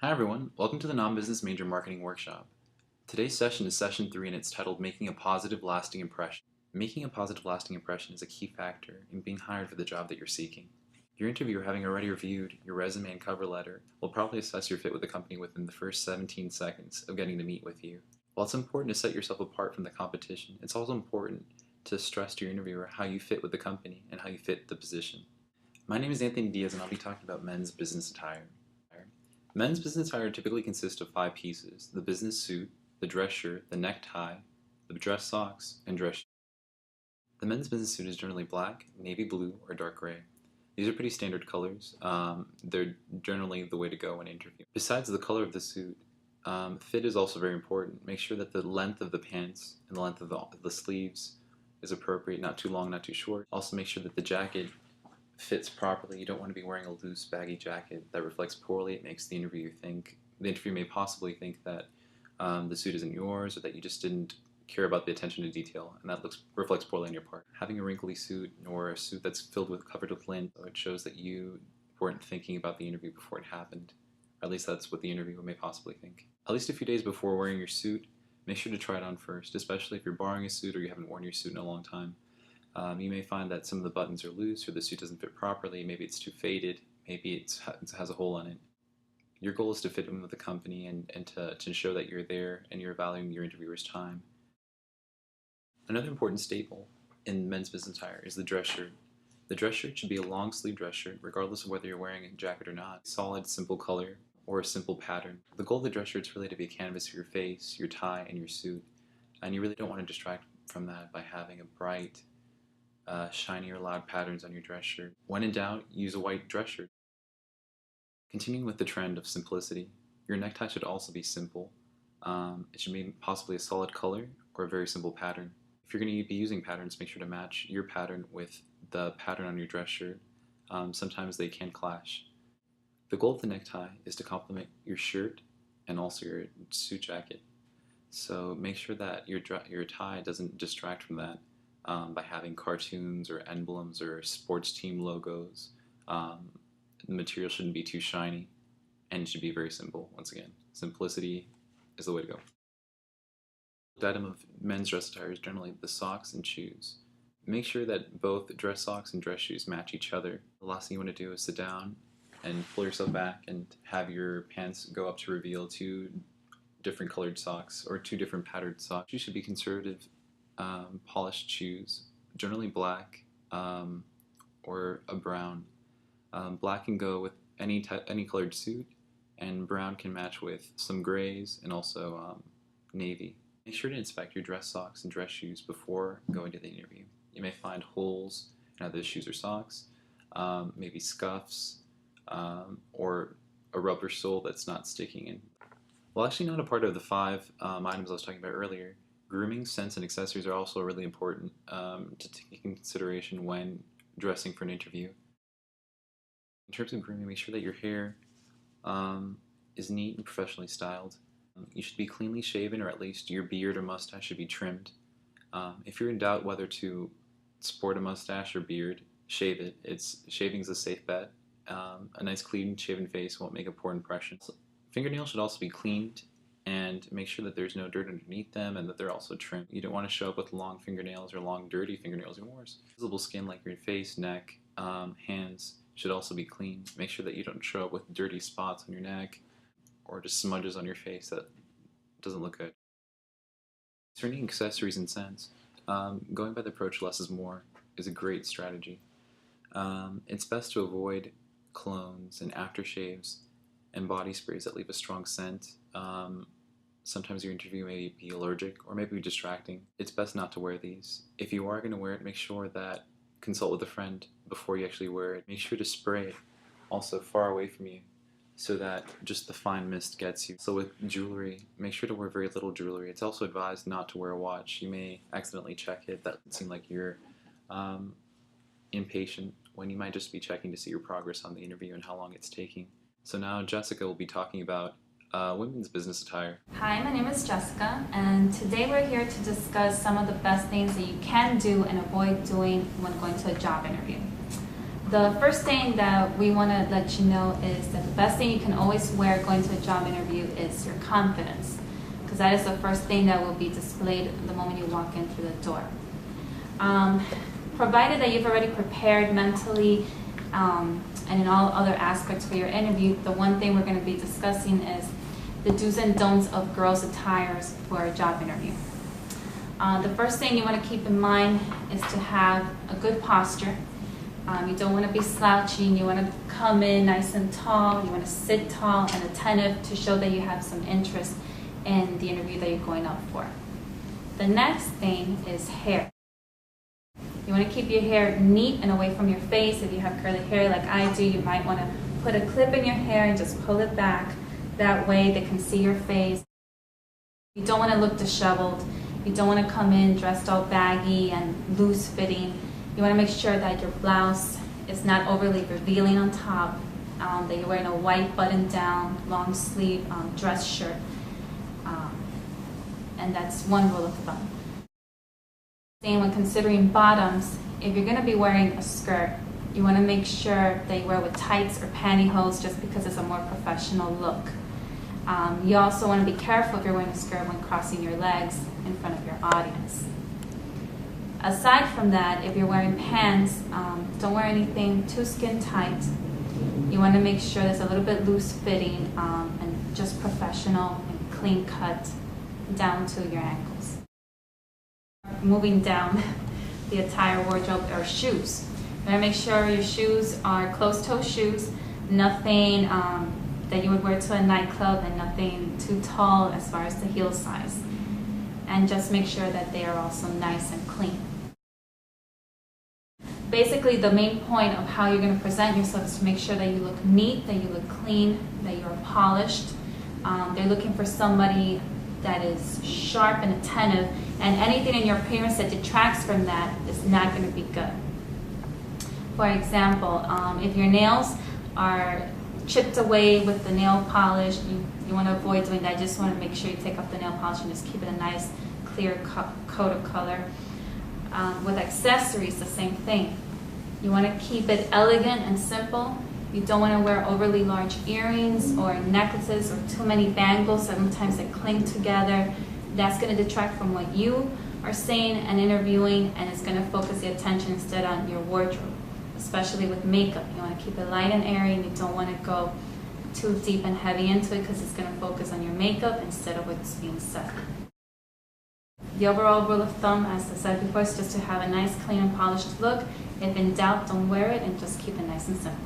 Hi everyone, welcome to the Non-Business Major Marketing Workshop. Today's session is session 3 and it's titled Making a Positive Lasting Impression. Making a positive lasting impression is a key factor in being hired for the job that you're seeking. Your interviewer, having already reviewed your resume and cover letter, will probably assess your fit with the company within the first 17 seconds of getting to meet with you. While it's important to set yourself apart from the competition, it's also important to stress to your interviewer how you fit with the company and how you fit the position. My name is Anthony Diaz and I'll be talking about men's business attire. Men's business attire typically consists of 5 pieces: the business suit, the dress shirt, the necktie, the dress socks, and dress shoes. The men's business suit is generally black, navy blue, or dark gray. These are pretty standard colors. They're generally the way to go when interviewing. Besides the color of the suit, fit is also very important. Make sure that the length of the pants and the length of the sleeves is appropriate, not too long, not too short. Also make sure that the jacket fits properly. You don't want to be wearing a loose, baggy jacket that reflects poorly. It makes the interviewer may possibly think that the suit isn't yours, or that you just didn't care about the attention to detail, and that reflects poorly on your part. Having a wrinkly suit or a suit that's covered with lint, it shows that you weren't thinking about the interview before it happened. Or at least that's what the interviewer may possibly think. At least a few days before wearing your suit, make sure to try it on first, especially if you're borrowing a suit or you haven't worn your suit in a long time. You may find that some of the buttons are loose, or the suit doesn't fit properly. Maybe it's too faded. Maybe it has a hole in it. Your goal is to fit in with the company and to show that you're there and you're valuing your interviewer's time. Another important staple in men's business attire is the dress shirt. The dress shirt should be a long sleeve dress shirt, regardless of whether you're wearing a jacket or not. Solid, simple color or a simple pattern. The goal of the dress shirt is really to be a canvas for your face, your tie, and your suit. And you really don't want to distract from that by having a bright, shiny or loud patterns on your dress shirt. When in doubt, use a white dress shirt. Continuing with the trend of simplicity, your necktie should also be simple. It should be possibly a solid color or a very simple pattern. If you're going to be using patterns, make sure to match your pattern with the pattern on your dress shirt. Sometimes they can clash. The goal of the necktie is to complement your shirt and also your suit jacket. So make sure that your tie doesn't distract from that. By having cartoons or emblems or sports team logos. The material shouldn't be too shiny, and it should be very simple. Once again, simplicity is the way to go. The item of men's dress attire is generally the socks and shoes. Make sure that both dress socks and dress shoes match each other. The last thing you want to do is sit down and pull yourself back and have your pants go up to reveal 2 different colored socks or 2 different patterned socks. You should be conservative. Polished shoes, generally black or a brown. Black can go with any colored suit, and brown can match with some grays and also navy. Make sure to inspect your dress socks and dress shoes before going to the interview. You may find holes in either the shoes or socks, maybe scuffs, or a rubber sole that's not sticking in. Well, actually not a part of the 5 items I was talking about earlier. Grooming, scents, and accessories are also really important to take into consideration when dressing for an interview. In terms of grooming, make sure that your hair is neat and professionally styled. You should be cleanly shaven, or at least your beard or mustache should be trimmed. If you're in doubt whether to sport a mustache or beard, shave it. Shaving's a safe bet. A nice clean shaven face won't make a poor impression. Fingernails should also be cleaned, and make sure that there's no dirt underneath them and that they're also trimmed. You don't want to show up with long fingernails or long dirty fingernails or worse. Visible skin like your face, neck, hands should also be clean. Make sure that you don't show up with dirty spots on your neck or just smudges on your face. That doesn't look good. Concerning accessories and scents, going by the approach less is more is a great strategy. It's best to avoid colognes and aftershaves and body sprays that leave a strong scent. Sometimes your interview may be allergic or maybe distracting. It's best not to wear these. If you are going to wear it, make sure that consult with a friend before you actually wear it. Make sure to spray it also far away from you so that just the fine mist gets you. So with jewelry, make sure to wear very little jewelry. It's also advised not to wear a watch. You may accidentally check it. That would seem like you're impatient when you might just be checking to see your progress on the interview and how long it's taking. So now Jessica will be talking about women's business attire. Hi, my name is Jessica, and today we're here to discuss some of the best things that you can do and avoid doing when going to a job interview. The first thing that we want to let you know is that the best thing you can always wear going to a job interview is your confidence, because that is the first thing that will be displayed the moment you walk in through the door. Provided that you've already prepared mentally and in all other aspects for your interview, the one thing we're going to be discussing is the do's and don'ts of girls' attires for a job interview. The first thing you want to keep in mind is to have a good posture. You don't want to be slouching. You want to come in nice and tall. You want to sit tall and attentive to show that you have some interest in the interview that you're going up for. The next thing is hair. You want to keep your hair neat and away from your face. If you have curly hair like I do, you might want to put a clip in your hair and just pull it back. That way they can see your face. You don't want to look disheveled. You don't want to come in dressed all baggy and loose fitting. You want to make sure that your blouse is not overly revealing on top, that you're wearing a white button down, long sleeve dress shirt. And that's one rule of thumb. Same when considering bottoms, if you're going to be wearing a skirt, you want to make sure that you wear with tights or pantyhose just because it's a more professional look. You also want to be careful if you're wearing a skirt when crossing your legs in front of your audience. Aside from that, if you're wearing pants, don't wear anything too skin tight. You want to make sure there's a little bit loose fitting and just professional and clean cut down to your ankles. Moving down the attire wardrobe are shoes. You want to make sure your shoes are closed-toe shoes, nothing that you would wear to a nightclub and nothing too tall as far as the heel size. And just make sure that they are also nice and clean. Basically, the main point of how you're going to present yourself is to make sure that you look neat, that you look clean, that you're polished. They're looking for somebody that is sharp and attentive, and anything in your appearance that detracts from that is not going to be good. For example, if your nails are chipped away with the nail polish, you want to avoid doing that. You just want to make sure you take off the nail polish and just keep it a nice clear coat of color. With accessories, the same thing. You want to keep it elegant and simple. You don't want to wear overly large earrings or necklaces or too many bangles. Sometimes they cling together. That's going to detract from what you are saying and interviewing, and it's going to focus the attention instead on your wardrobe, especially with makeup. You want to keep it light and airy, and you don't want to go too deep and heavy into it because it's going to focus on your makeup instead of what's being said. The overall rule of thumb, as I said before, is just to have a nice, clean, and polished look. If in doubt, don't wear it and just keep it nice and simple.